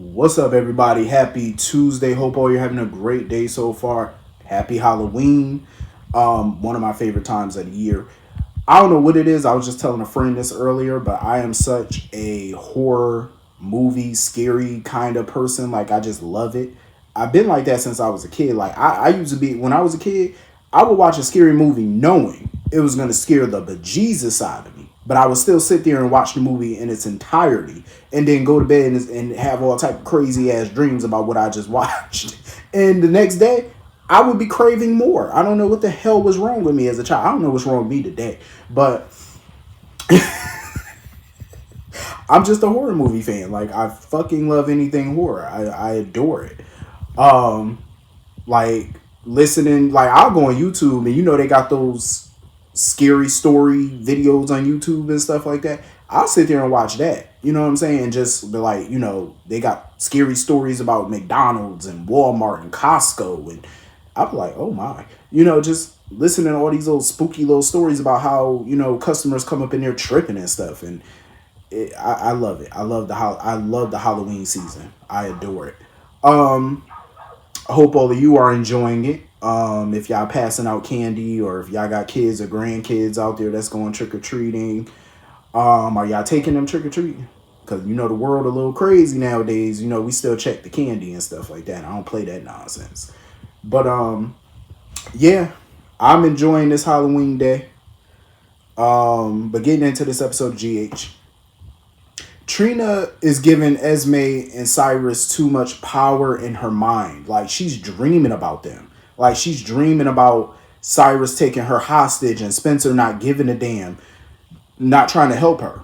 What's up, everybody? Happy Tuesday. Hope all you're having a great day so far. Happy Halloween. One of my favorite times of the year. I don't know what it is. I was just telling a friend this earlier, but I am such a horror movie, scary kind of person. Like, I just love it. I've been like that since I was a kid. Like, I used to be, when I was a kid, I would watch a scary movie knowing it was going to scare the bejesus out of me. But I would still sit there and watch the movie in its entirety and then go to bed and have all type of crazy ass dreams about what I just watched. And the next day, I would be craving more. I don't know what the hell was wrong with me as a child. I don't know what's wrong with me today. But I'm just a horror movie fan. Like, I fucking love anything horror. I adore it. Um, like listening, like I'll go on YouTube and they got those scary story videos on YouTube and stuff like that. I'll sit there and watch that. You know what I'm saying? And just be like, they got scary stories about McDonald's and Walmart and Costco, and I'm like, oh my, just listening to all these little spooky little stories about how customers come up in there tripping and stuff, and I love it. I love the Halloween season. I adore it. I hope all of you are enjoying it. If y'all passing out candy, or if y'all got kids or grandkids out there that's going trick or treating, are y'all taking them trick or treating? Because the world a little crazy nowadays. We still check the candy and stuff like that. I don't play that nonsense. But yeah, I'm enjoying this Halloween day. But getting into this episode of GH, Trina is giving Esme and Cyrus too much power in her mind. Like, she's dreaming about them. Like, she's dreaming about Cyrus taking her hostage and Spencer not giving a damn, not trying to help her.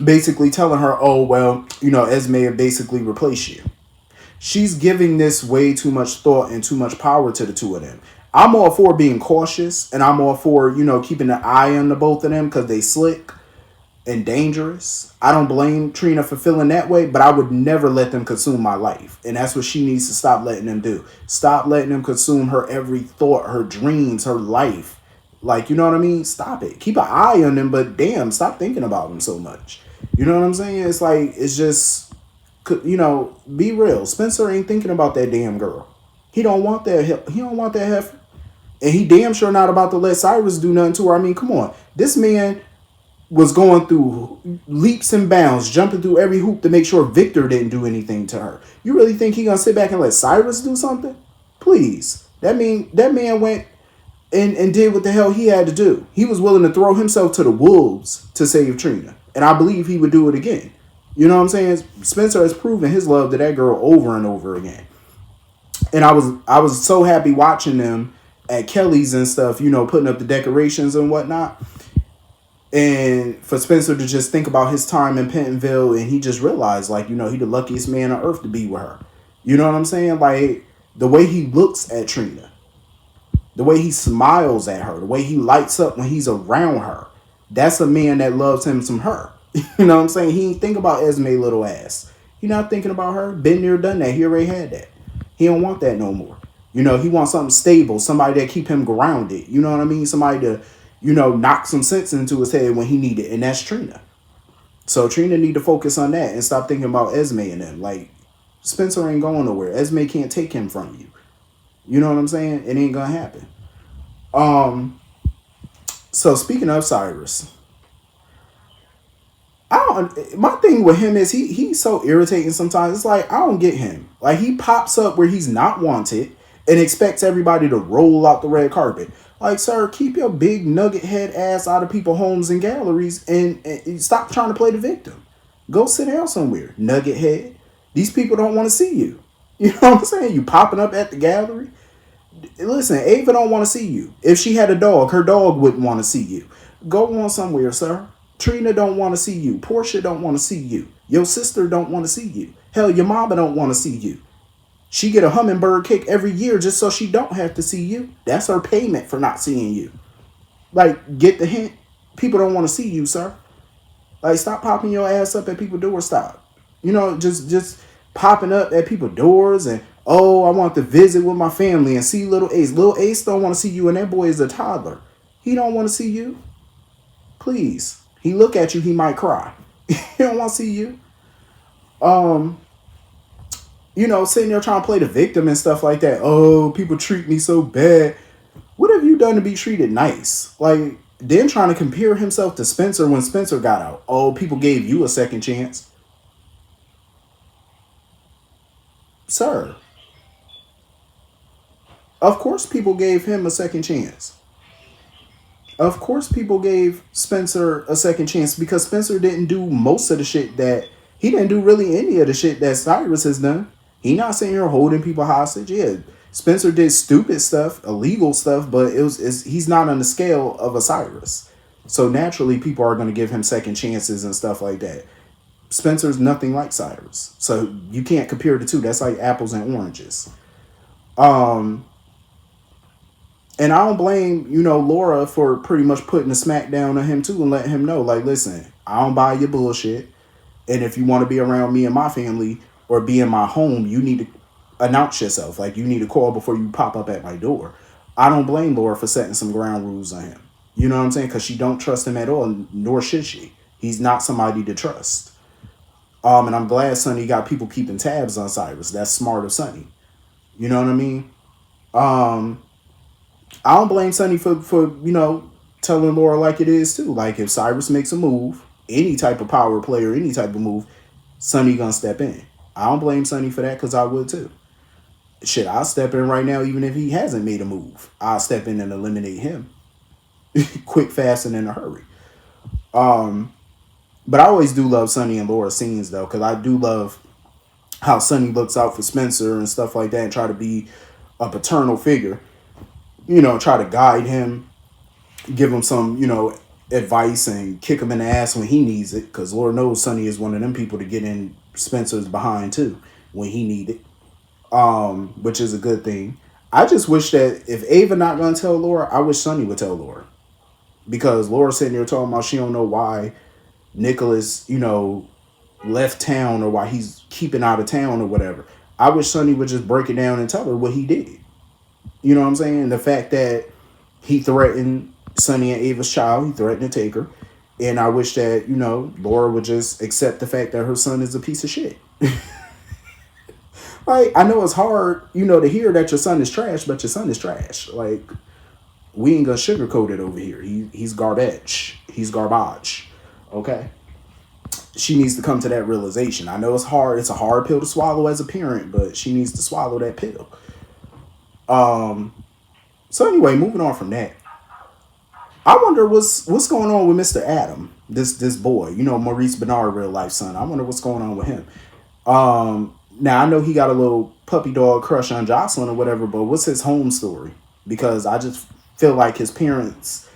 Basically telling her, oh, well, Esme will basically replace you. She's giving this way too much thought and too much power to the two of them. I'm all for being cautious, and I'm all for, keeping an eye on the both of them because they slick and dangerous. I don't blame Trina for feeling that way, but I would never let them consume my life. And that's what she needs to stop letting them do. Stop letting them consume her every thought, her dreams, her life. Like, you know what I mean? Stop it. Keep an eye on them, but damn, stop thinking about them so much. You know what I'm saying? It's like, it's just, be real. Spencer ain't thinking about that damn girl. He don't want that. He don't want that heifer. And he damn sure not about to let Cyrus do nothing to her. I mean, come on. This man was going through leaps and bounds, jumping through every hoop to make sure Victor didn't do anything to her. You really think he gonna sit back and let Cyrus do something? Please. That man went and did what the hell he had to do. He was willing to throw himself to the wolves to save Trina. And I believe he would do it again. You know what I'm saying? Spencer has proven his love to that girl over and over again. And I was so happy watching them at Kelly's and stuff, putting up the decorations and whatnot. And for Spencer to just think about his time in Pentonville, and he just realized, like, he the luckiest man on earth to be with her. You know what I'm saying? Like, the way he looks at Trina, the way he smiles at her, the way he lights up when he's around her, that's a man that loves him some her. You know what I'm saying? He ain't think about Esme little ass. He not thinking about her. Been there, done that. He already had that. He don't want that no more. He wants something stable, somebody that keep him grounded. You know what I mean? Somebody to knock some sense into his head when he need it, and that's Trina. So Trina need to focus on that and stop thinking about Esme and them. Like, Spencer ain't going nowhere. Esme can't take him from you. You know what I'm saying? It ain't gonna happen. So speaking of Cyrus, my thing with him is he's so irritating sometimes. It's like, I don't get him. Like, he pops up where he's not wanted and expects everybody to roll out the red carpet. Like, sir, keep your big nugget head ass out of people's homes and galleries and stop trying to play the victim. Go sit down somewhere, nugget head. These people don't want to see you. You know what I'm saying? You popping up at the gallery. Listen, Ava don't want to see you. If she had a dog, her dog wouldn't want to see you. Go on somewhere, sir. Trina don't want to see you. Portia don't want to see you. Your sister don't want to see you. Hell, your mama don't want to see you. She get a hummingbird cake every year just so she don't have to see you. That's her payment for not seeing you. Like, get the hint. People don't want to see you, sir. Like, stop popping your ass up at people's doors. Stop. Just popping up at people's doors and, oh, I want to visit with my family and see little Ace. Little Ace don't want to see you, and that boy is a toddler. He don't want to see you. Please. He look at you, he might cry. He don't want to see you. sitting there trying to play the victim and stuff like that. Oh, people treat me so bad. What have you done to be treated nice? Like, then trying to compare himself to Spencer when Spencer got out. Oh, people gave you a second chance. Sir, of course people gave him a second chance. Of course people gave Spencer a second chance because Spencer didn't do most of the shit that he didn't do really any of the shit that Cyrus has done. He not sitting here holding people hostage. Yeah, Spencer did stupid stuff, illegal stuff, but he's not on the scale of a Cyrus. So naturally, people are going to give him second chances and stuff like that. Spencer's nothing like Cyrus, so you can't compare the two. That's like apples and oranges. Um, and I don't blame Laura for pretty much putting the smack down on him too and letting him know, like, listen, I don't buy your bullshit. And if you want to be around me and my family or be in my home, you need to announce yourself. Like, you need to call before you pop up at my door. I don't blame Laura for setting some ground rules on him. You know what I'm saying? Because she don't trust him at all, nor should she. He's not somebody to trust. And I'm glad Sonny got people keeping tabs on Cyrus. That's smart of Sonny. You know what I mean? I don't blame Sonny for telling Laura like it is too. Like, if Cyrus makes a move, any type of power play or any type of move, Sonny gonna step in. I don't blame Sonny for that because I would too. Shit, I'll step in right now even if he hasn't made a move. I'll step in and eliminate him. Quick, fast, and in a hurry. But I always do love Sonny and Laura scenes though, because I do love how Sonny looks out for Spencer and stuff like that and try to be a paternal figure. Try to guide him, give him some, advice and kick him in the ass when he needs it. Because Lord knows Sonny is one of them people to get in Spencer's behind too when he need it, which is a good thing. I just wish that if Ava not gonna tell Laura, I wish Sonny would tell Laura, because Laura's sitting there talking about she don't know why Nicholas, left town or why he's keeping out of town or whatever. I wish Sonny would just break it down and tell her what he did. You know what I'm saying? The fact that he threatened Sonny and Ava's child, he threatened to take her. And I wish that, Laura would just accept the fact that her son is a piece of shit. Like, I know it's hard, to hear that your son is trash, but your son is trash. Like, we ain't gonna sugarcoat it over here. He's garbage. He's garbage. Okay? She needs to come to that realization. I know it's hard. It's a hard pill to swallow as a parent, but she needs to swallow that pill. So anyway, moving on from that. I wonder what's going on with Mr. Adam, this boy, Maurice Bernard, real life son. I wonder what's going on with him. Now I know he got a little puppy dog crush on Jocelyn or whatever, but what's his home story? Because I just feel like his parents,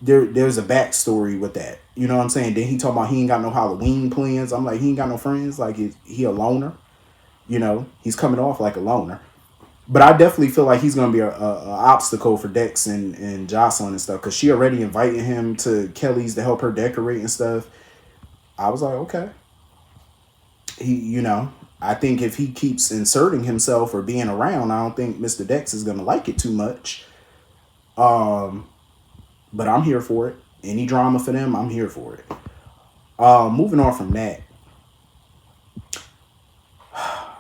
there's a backstory with that. You know what I'm saying? Then he talking about he ain't got no Halloween plans. I'm like, he ain't got no friends. Like, he a loner. He's coming off like a loner. But I definitely feel like he's going to be a obstacle for Dex and Jocelyn and stuff, because she already invited him to Kelly's to help her decorate and stuff. I was like, okay. I think if he keeps inserting himself or being around, I don't think Mr. Dex is going to like it too much. But I'm here for it. Any drama for them, I'm here for it. Moving on from that.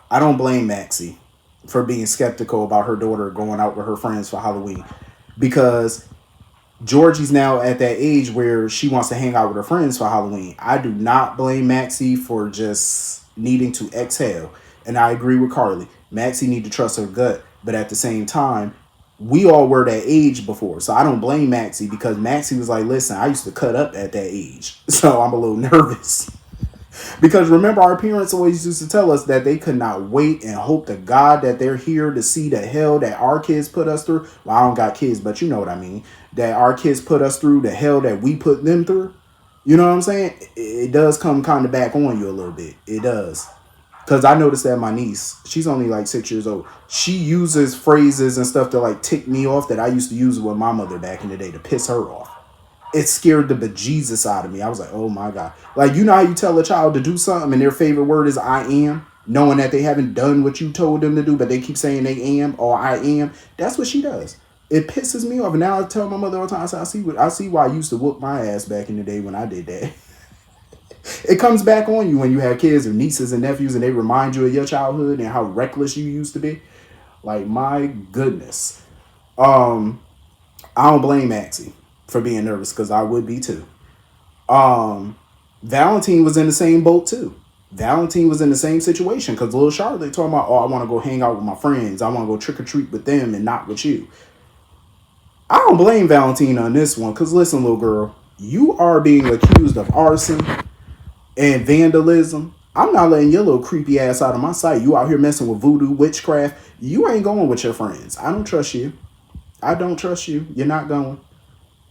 I don't blame Maxie for being skeptical about her daughter going out with her friends for Halloween, because Georgie's now at that age where she wants to hang out with her friends for Halloween. I do not blame Maxie for just needing to exhale. And I agree with Carly. Maxie need to trust her gut. But at the same time, we all were that age before. So I don't blame Maxie, because Maxie was like, listen, I used to cut up at that age. So I'm a little nervous. Because remember, our parents always used to tell us that they could not wait and hope to God that they're here to see the hell that our kids put us through. Well, I don't got kids, but you know what I mean. That our kids put us through, the hell that we put them through. You know what I'm saying? It does come kind of back on you a little bit. It does. Because I noticed that my niece, she's only like 6 years old. She uses phrases and stuff to like tick me off that I used to use with my mother back in the day to piss her off. It scared the bejesus out of me. I was like, oh my God. Like, you know how you tell a child to do something and their favorite word is I am, knowing that they haven't done what you told them to do, but they keep saying they am or I am. That's what she does. It pisses me off. And now I tell my mother all the time, I say, I see why I used to whoop my ass back in the day when I did that. It comes back on you when you have kids or nieces and nephews and they remind you of your childhood and how reckless you used to be. Like, my goodness. Um, I don't blame Maxie for being nervous because I would be too. Um, Valentine was in the same boat too. Valentine was in the same situation because little Charlotte talking about, oh, I want to go hang out with my friends. I want to go trick or treat with them and not with you. I don't blame Valentine on this one because listen, little girl, you are being accused of arson and vandalism. I'm not letting your little creepy ass out of my sight. You out here messing with voodoo, witchcraft. You ain't going with your friends. I don't trust you. I don't trust you. You're not going.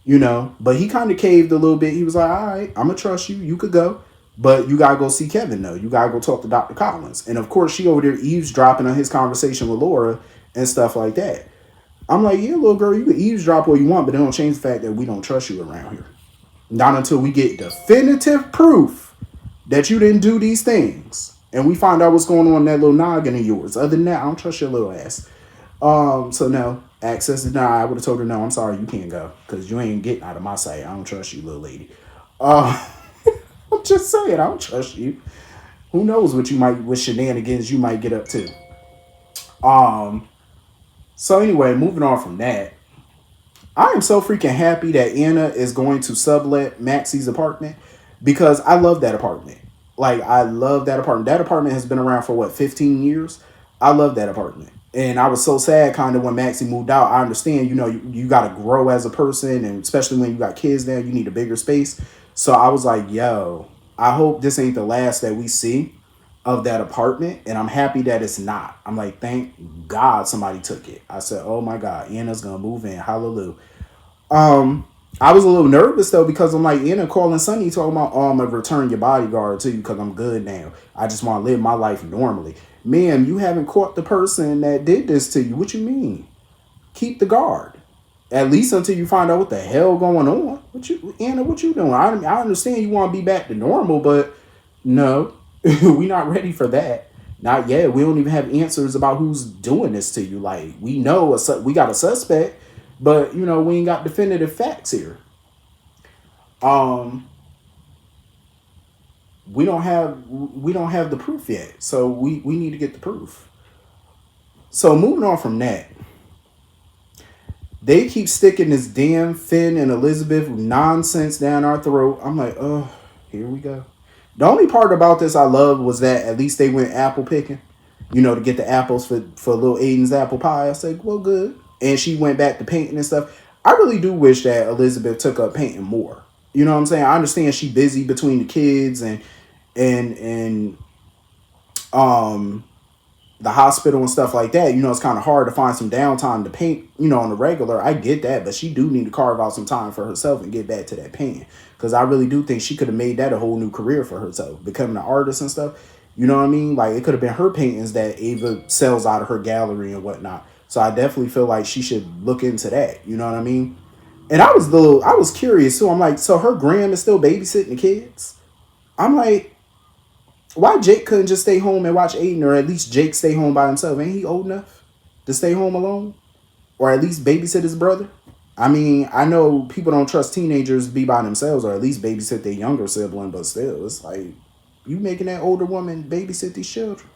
You know, but he kind of caved a little bit. He was like, all right, I'm going to trust you. You could go. But you got to go see Kevin, though. You got to go talk to Dr. Collins. And, of course, she over there eavesdropping on his conversation with Laura and stuff like that. I'm like, yeah, little girl, you can eavesdrop all you want, but it don't change the fact that we don't trust you around here. Not until we get definitive proof that you didn't do these things. And we find out what's going on in that little noggin of yours. Other than that, I don't trust your little ass. So no, access denied. I would have told her, no, I'm sorry, you can't go. Because you ain't getting out of my sight. I don't trust you, little lady. I'm just saying, I don't trust you. Who knows what shenanigans you might get up to. So anyway, moving on from that. I am so freaking happy that Anna is going to sublet Maxie's apartment because I love that apartment. Like, I love that apartment. That apartment has been around for what, 15 years? I love that apartment. And I was so sad kind of when Maxie moved out. I understand, you got to grow as a person, and especially when you got kids now, you need a bigger space. So I was like, yo, I hope this ain't the last that we see of that apartment, and I'm happy that it's not. I'm like, thank God somebody took it. I said, oh my God, Anna's gonna move in. Hallelujah. I was a little nervous though because I'm like, Anna calling Sonny talking about, oh, I'm gonna return your bodyguard to you because I'm good now. I just want to live my life normally. Ma'am, you haven't caught the person that did this to you. What you mean? Keep the guard. At least until you find out what the hell going on. Anna, what you doing? I understand you want to be back to normal, but no, we not ready for that. Not yet. We don't even have answers about who's doing this to you. Like, we know we got a suspect, but we ain't got definitive facts here. We don't have the proof yet, so we need to get the proof. So moving on from that, they keep sticking this damn Finn and Elizabeth nonsense down our throat. I'm like, oh, here we go. The only part about this I love was that at least they went apple picking, to get the apples for little Aiden's apple pie. I said, well, good. And she went back to painting and stuff. I really do wish that Elizabeth took up painting more. You know what I'm saying? I understand she's busy between the kids and the hospital and stuff like that. It's kind of hard to find some downtime to paint, on the regular. I get that, but she do need to carve out some time for herself and get back to that painting. Because I really do think she could have made that a whole new career for herself, becoming an artist and stuff. You know what I mean? Like, it could have been her paintings that Ava sells out of her gallery and whatnot. So I definitely feel like she should look into that. You know what I mean? And I was curious too. I'm like, so her gram is still babysitting the kids? I'm like, why Jake couldn't just stay home and watch Aiden, or at least Jake stay home by himself? Ain't he old enough to stay home alone? Or at least babysit his brother? I mean, I know people don't trust teenagers to be by themselves, or at least babysit their younger sibling, but still, it's like, you making that older woman babysit these children?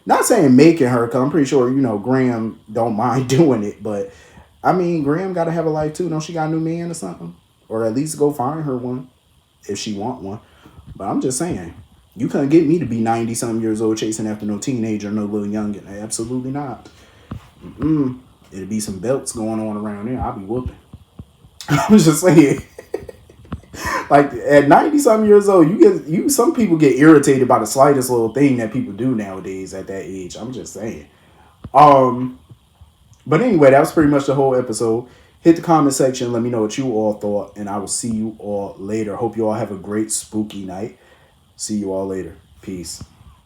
Not saying making her, because I'm pretty sure, Graham don't mind doing it, but, I mean, Graham got to have a life too. Don't she got a new man or something? Or at least go find her one, if she want one. But I'm just saying, you couldn't get me to be 90-something years old chasing after no teenager, no little youngin'. Absolutely not. It'd be some belts going on around there. I'll be whooping. I'm just saying. Like, at 90-something years old, some people get irritated by the slightest little thing that people do nowadays at that age. I'm just saying. But anyway, that was pretty much the whole episode. Hit the comment section. Let me know what you all thought. And I will see you all later. Hope you all have a great spooky night. See you all later. Peace.